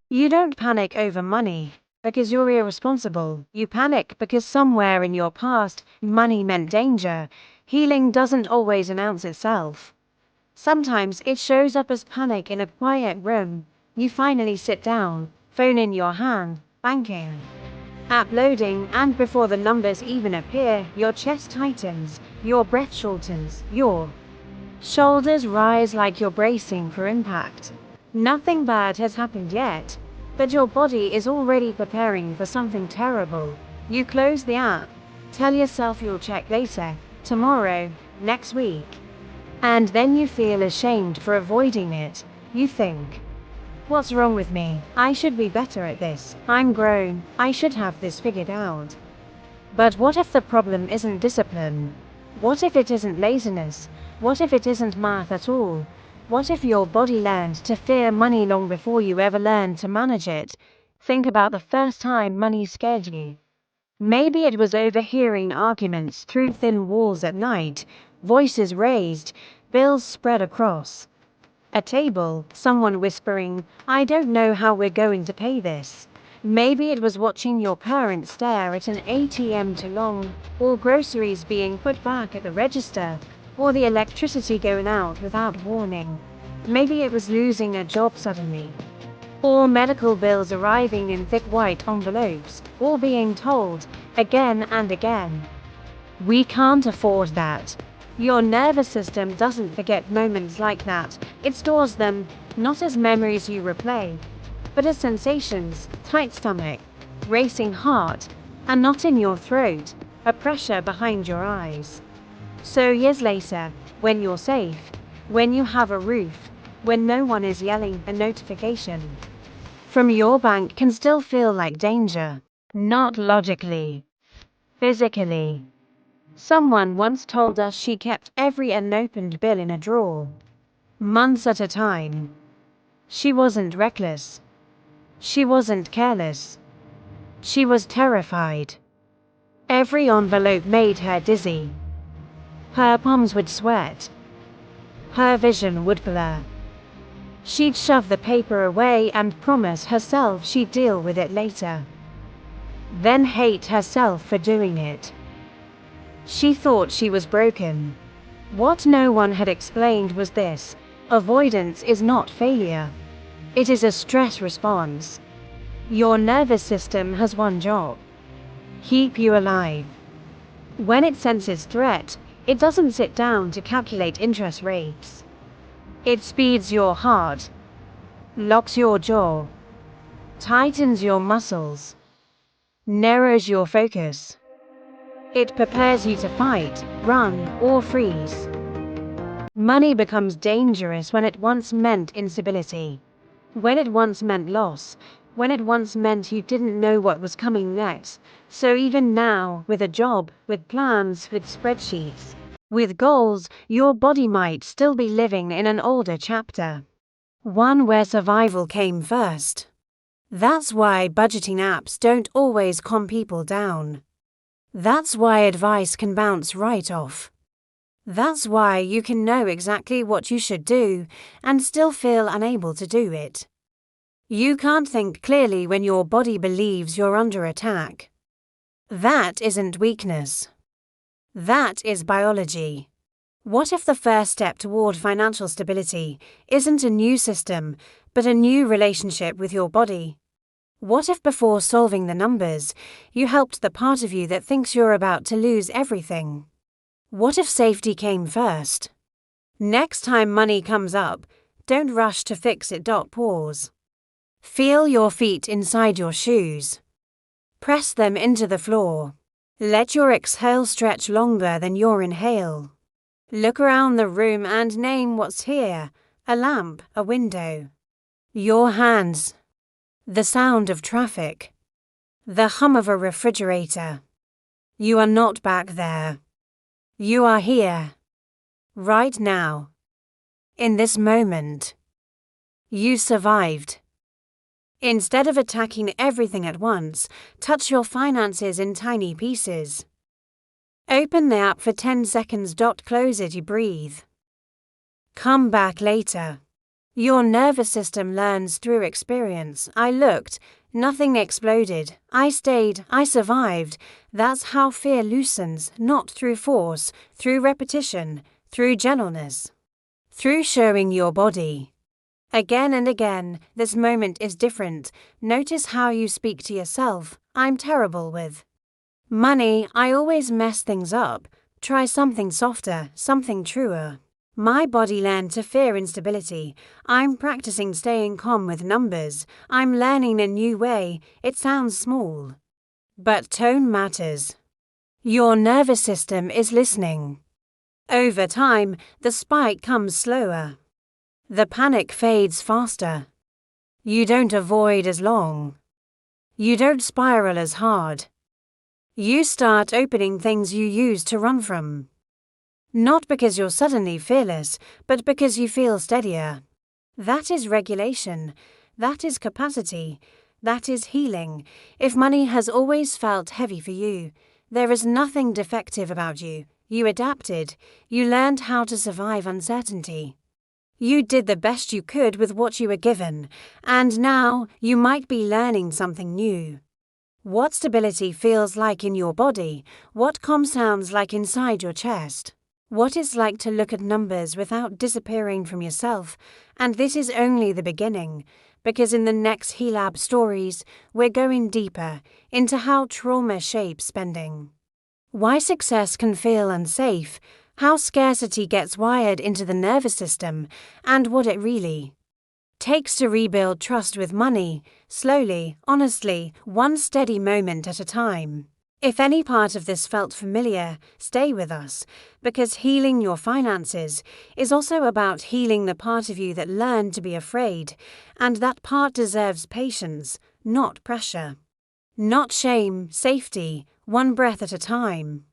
You don't panic over money because you're irresponsible. You panic because somewhere in your past, money meant danger. Healing doesn't always announce itself. Sometimes it shows up as panic in a quiet room. You finally sit down, phone in your hand, banking app loading, and before the numbers even appear, your chest tightens, your breath shortens, your shoulders rise like you're bracing for impact. Nothing bad has happened yet, but your body is already preparing for something terrible. You close the app, tell yourself you'll check later, tomorrow, next week. And then you feel ashamed for avoiding it. You think, what's wrong with me? I should be better at this. I'm grown. I should have this figured out. But what if the problem isn't discipline? What if it isn't laziness? What if it isn't math at all? What if your body learned to fear money long before you ever learned to manage it? Think about the first time money scared you. Maybe it was overhearing arguments through thin walls at night, voices raised, bills spread across a table, someone whispering, "I don't know how we're going to pay this." Maybe it was watching your parents stare at an ATM too long, or groceries being put back at the register, or the electricity going out without warning. Maybe it was losing a job suddenly, or medical bills arriving in thick white envelopes, or being told, again and again, "We can't afford that." Your nervous system doesn't forget moments like that. It stores them, not as memories you replay, but as sensations: tight stomach, racing heart, a knot in your throat, a pressure behind your eyes. So years later, when you're safe, when you have a roof, when no one is yelling, a notification from your bank can still feel like danger. Not logically, physically. Someone once told us she kept every unopened bill in a drawer, months at a time. She wasn't reckless. She wasn't careless. She was terrified. Every envelope made her dizzy. Her palms would sweat. Her vision would blur. She'd shove the paper away and promise herself she'd deal with it later. Then hate herself for doing it. She thought she was broken. What no one had explained was this: avoidance is not failure. It is a stress response. Your nervous system has one job: keep you alive. When it senses threat, it doesn't sit down to calculate interest rates. It speeds your heart, locks your jaw, tightens your muscles, narrows your focus. It prepares you to fight, run, or freeze. Money becomes dangerous when it once meant instability, when it once meant loss, when it once meant you didn't know what was coming next. So even now, with a job, with plans, with spreadsheets, with goals, your body might still be living in an older chapter, one where survival came first. That's why budgeting apps don't always calm people down. That's why advice can bounce right off. That's why you can know exactly what you should do and still feel unable to do it. You can't think clearly when your body believes you're under attack. That isn't weakness. That is biology. What if the first step toward financial stability isn't a new system, but a new relationship with your body? What if before solving the numbers, you helped the part of you that thinks you're about to lose everything? What if safety came first? Next time money comes up, don't rush to fix it. Pause. Feel your feet inside your shoes. Press them into the floor. Let your exhale stretch longer than your inhale. Look around the room and name what's here: a lamp, a window, your hands, the sound of traffic, the hum of a refrigerator. You are not back there. You are here, right now, in this moment. You survived. Instead of attacking everything at once, touch your finances in tiny pieces. Open the app for 10 seconds. Close it. You breathe. Come back later. Your nervous system learns through experience. I looked, nothing exploded. I stayed, I survived. That's how fear loosens, not through force, through repetition, through gentleness, through showing your body. Again and again, this moment is different. Notice how you speak to yourself. I'm terrible with money. I always mess things up. Try something softer, something truer. My body learned to fear instability. I'm practicing staying calm with numbers. I'm learning a new way. It sounds small, but tone matters. Your nervous system is listening. Over time, the spike comes slower. The panic fades faster. You don't avoid as long. You don't spiral as hard. You start opening things you used to run from. Not because you're suddenly fearless, but because you feel steadier. That is regulation. That is capacity. That is healing. If money has always felt heavy for you, there is nothing defective about you. You adapted. You learned how to survive uncertainty. You did the best you could with what you were given, and now you might be learning something new. What stability feels like in your body, what calm sounds like inside your chest. What it's like to look at numbers without disappearing from yourself, and this is only the beginning, because in the next HealLab stories, we're going deeper into how trauma shapes spending. Why success can feel unsafe, how scarcity gets wired into the nervous system, and what it really takes to rebuild trust with money, slowly, honestly, one steady moment at a time. If any part of this felt familiar, stay with us, because healing your finances is also about healing the part of you that learned to be afraid, and that part deserves patience, not pressure. Not shame, safety, one breath at a time.